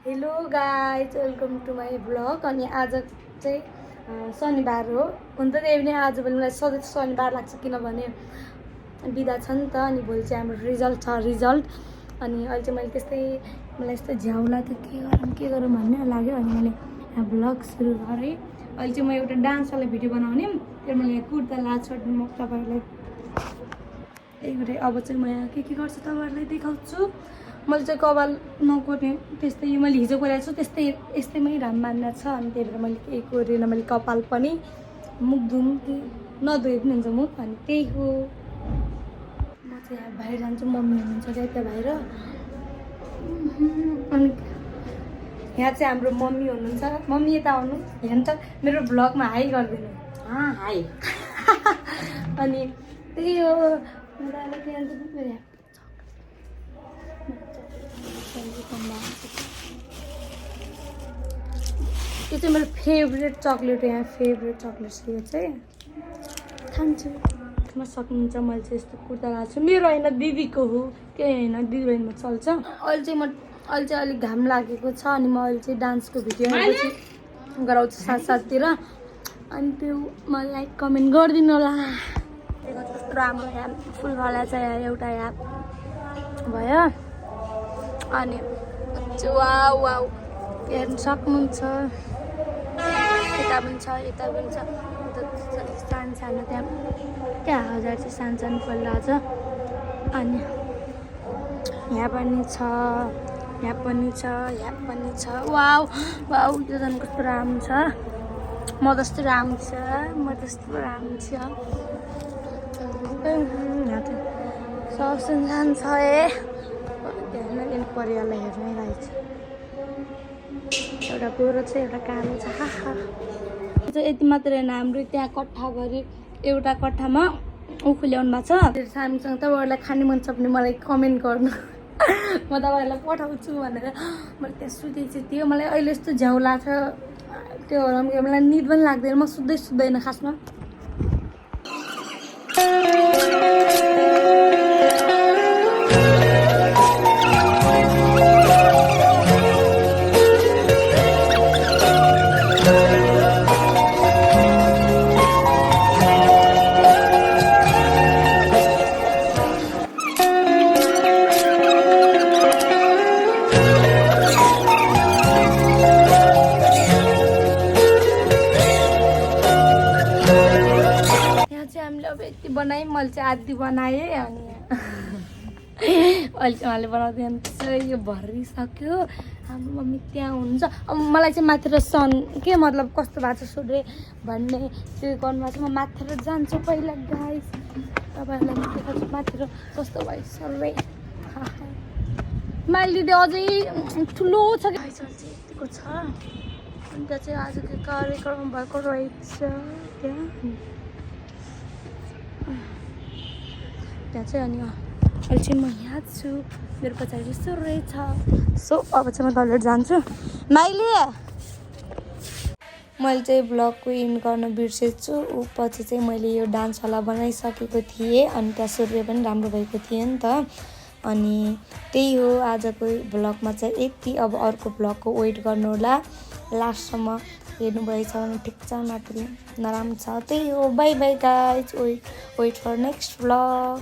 Hello guys welcome to my vlog. अनि आज चाहिँ शनिबार हो। हुन त त्यही पनि आज पनि मलाई सधैँ शनिबार लाग्छ किनभने बिदा छ नि त। अनि भोलि चाहिँ हाम्रो रिजल्ट छ अनि अहिले चाहिँ मैले त्यस्तै मलाई यस्तो झ्याउला त के गरौँ भन्ने लाग्यो। अनि मैले यहाँ ब्लग सुरु गरेँ। अहिले चाहिँ म एउटा डान्सवाला भिडियो बनाउने। त्यो मैले यहाँ कुर्ता लाज छोड्नु म तपाईँहरूलाई यही गरेँ। अब चाहिँ म यहाँ के गर्छु तपाईँहरूलाई देखाउँछु। मैले चाहिँ कपाल नकोर्ने त्यस्तै मैले हिजो कोरेको छु त्यस्तै यस्तैमै घाम मान्ने छ। अनि त्यही भएर मैले केही कोरेन। मैले कपाल पनि मुख धुम कि नधोए पनि हुन्छ मुख। अनि त्यही हो। म चाहिँ यहाँ बाहिर जान्छु। मम्मी हुनुहुन्छ क्या त्यहाँ बाहिर। अनि यहाँ चाहिँ हाम्रो मम्मी हुनुहुन्छ। मम्मी यता आउनु हेर्नु त मेरो भ्लगमा हाई गरिदिनु। हाई। अनि त्यही हो। यो चाहिँ मेरो फेभरेट चक्लेट हो। यहाँ फेभरेट चक्लेट छ यो चाहिँ खान्छु। म सक्नुहुन्छ मैले चाहिँ यस्तो कुर्ता लगाएको छु। मेरो होइन दिदीको हो केही होइन दिदी बहिनीमा चल्छ। अहिले चाहिँ अलिक घाम लागेको छ। अनि म अहिले चाहिँ डान्सको भिडियो हेरेपछि गराउँछु साथतिर। अनि त्यो मलाई लाइक कमेन्ट गरिदिनु होला। कस्तो राम्रो एप फुलवाला चाहिँ एउटा एप भयो। अनि वाउ वाउ हेर्नु सक्नुहुन्छ। यता पनि छ यता पनि छ। सानो सानो त्यहाँ क्या हजार चाहिँ सानो सानो फुलरहेको छ। अनि यहाँ पनि छ यहाँ पनि छ यहाँ पनि छ। वाउ वाउ यो झन् कस्तो राम्रो छ। म जस्तो राम्रो छ म जस्तो राम्रो छ। यहाँ त सब सुनसान छ हेर्न परिवारलाई हेर्नै रहेछ। एउटा गोरो छ एउटा कालो छ। चाहिँ यति मात्र होइन हाम्रो त्यहाँ कट्ठाभरि एउटा कट्ठामा उखु ल्याउनु भएको छ। सामसँग तपाईँहरूलाई खाने मन छ भने मलाई कमेन्ट गर्नु। म तपाईँहरूलाई पठाउँछु भनेर मैले त्यहाँ सुतेको थियो। मलाई अहिले यस्तो झ्याउ लाग्छ त्यो मलाई निद पनि लाग्दैन। म सुत्दैन खासमा। बनाएँ मैले चाहिँ आधी बनाएँ। अनि अहिले चाहिँ उहाँले बनाउँदैन यो भरिसक्यो। हाम्रो मम्मी त्यहाँ हुनुहुन्छ। अब मलाई चाहिँ माथि सन के मतलब कस्तो भएको छ सूर्य भन्ने त्यो गर्नु भएको छ। म माथि जान्छु पहिला गाइस तपाईँहरूलाई म देखाउँछु माथि कस्तो भयो सबै। माइली दिदी अझै ठुलो छ कि यतिको छ। अनि त्यहाँ चाहिँ आजको कार्यक्रम भएको रहेछ। त्यहाँ चाहिँ अनि अहिले चाहिँ म यहाँ छु। मेरो पछाडि यस्तो रहेछ। सो अब चाहिँ म टोइलेट जान्छु। माइली मैले चाहिँ ब्लगको इन्ड गर्न बिर्सेछु। पछि चाहिँ मैले यो डान्सवाला बनाइसकेको थिएँ। अनि त्यहाँ सूर्य पनि राम्रो भएको थियो नि त। अनि त्यही हो आजको ब्लगमा चाहिँ यति। अब अर्को ब्लगको वेट गर्नु होला। लास्टसम्म हेर्नुभएछ भने ठिक छ नत्र नराम्रो छ। त्यही हो bye bye guys. Wait for next blog.